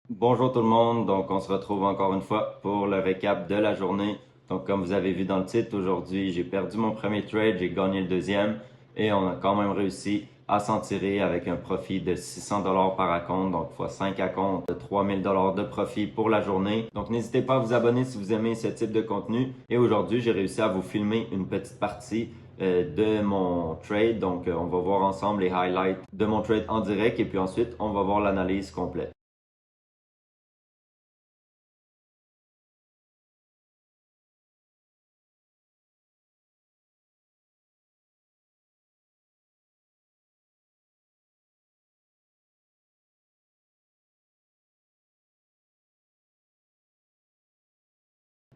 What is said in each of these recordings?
Bonjour tout le monde, donc on se retrouve encore une fois pour le récap de la journée. Donc comme vous avez vu dans le titre, aujourd'hui j'ai perdu mon premier trade, j'ai gagné le deuxième et on a quand même réussi à s'en tirer avec un profit de 600 par acompte, donc fois 5 acomptes, de 3000 de profit pour la journée. Donc n'hésitez pas à vous abonner si vous aimez ce type de contenu. Et aujourd'hui j'ai réussi à vous filmer une petite partie de mon trade. Donc on va voir ensemble les highlights de mon trade en direct et puis ensuite on va voir l'analyse complète.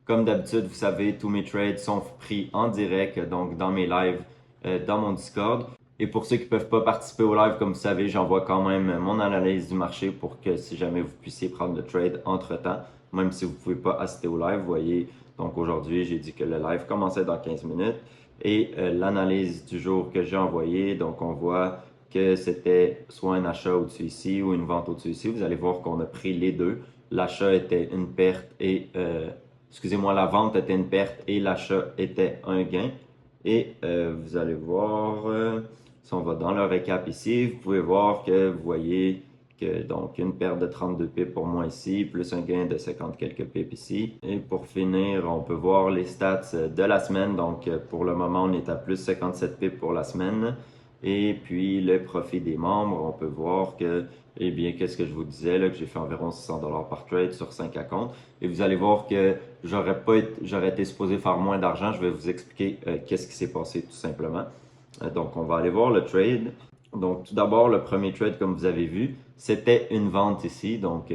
Comme d'habitude, vous savez, tous mes trades sont pris en direct, donc dans mes lives, dans mon Discord. Et pour ceux qui ne peuvent pas participer au live, comme vous savez, j'envoie quand même mon analyse du marché pour que si jamais vous puissiez prendre le trade entre-temps, même si vous ne pouvez pas assister au live, vous voyez. Donc aujourd'hui, j'ai dit que le live commençait dans 15 minutes. Et l'analyse du jour que j'ai envoyée, donc on voit que c'était soit un achat au-dessus ici ou une vente au-dessus ici. Vous allez voir qu'on a pris les deux. L'achat était une perte et excusez-moi, la vente était une perte et l'achat était un gain. Et vous allez voir, si on va dans le récap ici, vous pouvez voir que vous voyez que donc une perte de 32 pips pour moi ici, plus un gain de 50 quelques pips ici. Et pour finir, on peut voir les stats de la semaine. Donc pour le moment, on est à plus 57 pips pour la semaine. Et puis le profit des membres, on peut voir que, eh bien, qu'est-ce que je vous disais, là, que j'ai fait environ 600 par trade sur 5 comptes. Et vous allez voir que j'aurais été supposé faire moins d'argent. Je vais vous expliquer qu'est-ce qui s'est passé tout simplement. Donc, on va aller voir le trade. Donc, tout d'abord, le premier trade, comme vous avez vu, c'était une vente ici. Donc,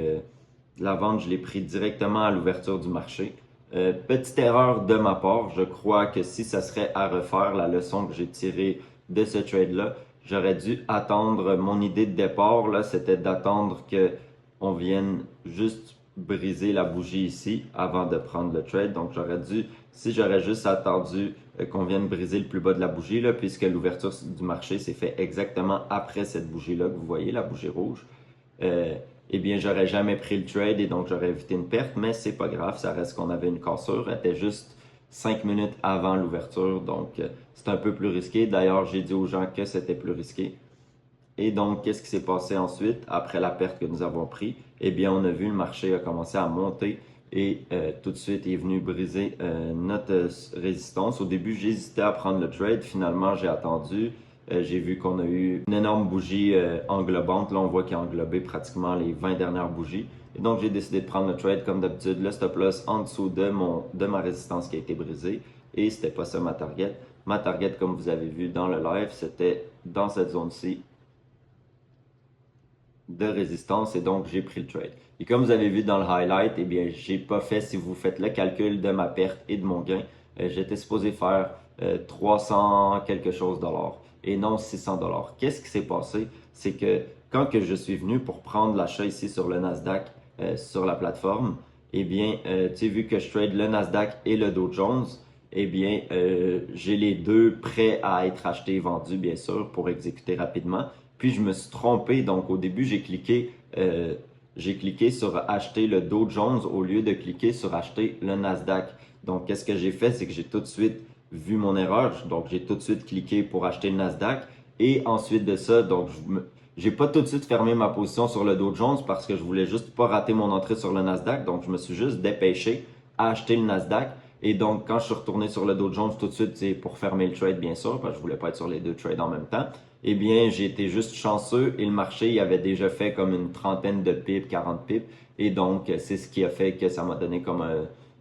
la vente, je l'ai pris directement à l'ouverture du marché. Petite erreur de ma part, je crois que si ça serait à refaire, la leçon que j'ai tirée de ce trade-là, j'aurais dû attendre, mon idée de départ, là, c'était d'attendre que on vienne juste briser la bougie ici avant de prendre le trade. Donc j'aurais dû, si j'aurais juste attendu qu'on vienne briser le plus bas de la bougie, là, puisque l'ouverture du marché s'est fait exactement après cette bougie-là que vous voyez, la bougie rouge, euh, eh bien, j'aurais jamais pris le trade et donc j'aurais évité une perte, mais c'est pas grave, ça reste qu'on avait une cassure. Elle était juste 5 minutes avant l'ouverture, donc c'est un peu plus risqué. D'ailleurs, j'ai dit aux gens que c'était plus risqué. Et donc, qu'est-ce qui s'est passé ensuite après la perte que nous avons pris? Eh bien, on a vu le marché a commencé à monter et tout de suite est venu briser notre résistance. Au début, j'hésitais à prendre le trade. Finalement, j'ai attendu. J'ai vu qu'on a eu une énorme bougie englobante. Là, on voit qu'il a englobé pratiquement les 20 dernières bougies. Et donc, j'ai décidé de prendre le trade comme d'habitude. Le stop loss en dessous de ma résistance qui a été brisée. Et c'était pas ça ma target. Ma target, comme vous avez vu dans le live, c'était dans cette zone-ci de résistance et donc j'ai pris le trade. Et comme vous avez vu dans le highlight, eh bien, j'ai pas fait, si vous faites le calcul de ma perte et de mon gain, j'étais supposé faire 300 quelque chose dollars et non 600 dollars. Qu'est-ce qui s'est passé? C'est que quand que je suis venu pour prendre l'achat ici sur le Nasdaq, sur la plateforme, eh bien, tu as vu que je trade le Nasdaq et le Dow Jones, eh bien, j'ai les deux prêts à être achetés et vendus, bien sûr, pour exécuter rapidement. Puis je me suis trompé, donc au début j'ai cliqué sur acheter le Dow Jones au lieu de cliquer sur acheter le Nasdaq. Donc qu'est-ce que j'ai fait, c'est que j'ai tout de suite vu mon erreur, donc j'ai tout de suite cliqué pour acheter le Nasdaq et ensuite de ça, donc j'ai pas tout de suite fermé ma position sur le Dow Jones parce que je voulais juste pas rater mon entrée sur le Nasdaq, donc je me suis juste dépêché à acheter le Nasdaq. Et donc, quand je suis retourné sur le Dow Jones tout de suite, c'est pour fermer le trade, bien sûr, parce que je voulais pas être sur les deux trades en même temps. Eh bien, j'ai été juste chanceux et le marché il avait déjà fait comme une trentaine de pips, 40 pips. Et donc, c'est ce qui a fait que ça m'a donné comme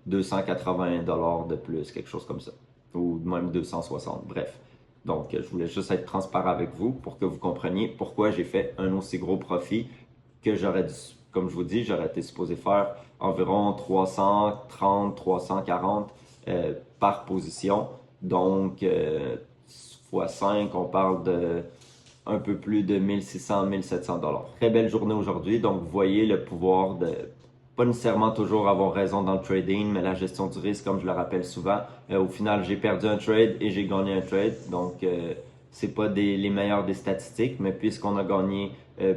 280 de plus, quelque chose comme ça. Ou même 260, bref. Donc, je voulais juste être transparent avec vous pour que vous compreniez pourquoi j'ai fait un aussi gros profit que j'aurais dû, comme je vous dis, j'aurais été supposé faire environ 330, 340 par position. Donc, fois 5, on parle de un peu plus de 1600, 1700 dollars. Très belle journée aujourd'hui. Donc, vous voyez le pouvoir de pas nécessairement toujours avoir raison dans le trading, mais la gestion du risque, comme je le rappelle souvent. Au final, j'ai perdu un trade et j'ai gagné un trade. Donc, c'est pas les meilleures des statistiques, mais puisqu'on a gagné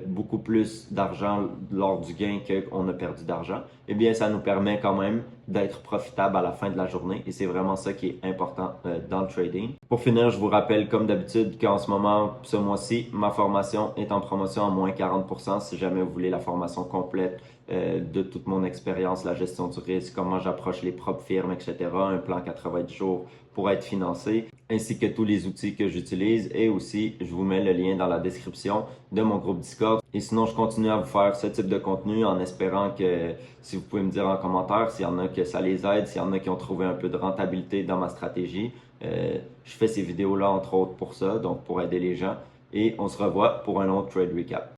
beaucoup plus d'argent lors du gain qu'on a perdu d'argent, eh bien, ça nous permet quand même d'être profitable à la fin de la journée et c'est vraiment ça qui est important dans le trading. Pour finir, je vous rappelle comme d'habitude qu'en ce moment, ce mois-ci, ma formation est en promotion à moins 40% si jamais vous voulez la formation complète de toute mon expérience, la gestion du risque, comment j'approche les propres firmes, etc., un plan 80 jours pour être financé, ainsi que tous les outils que j'utilise et aussi, je vous mets le lien dans la description de mon groupe Discord. Et sinon, je continue à vous faire ce type de contenu en espérant que si vous pouvez me dire en commentaire s'il y en a que ça les aide, s'il y en a qui ont trouvé un peu de rentabilité dans ma stratégie. Je fais ces vidéos-là entre autres pour ça, donc pour aider les gens. Et on se revoit pour un autre trade recap.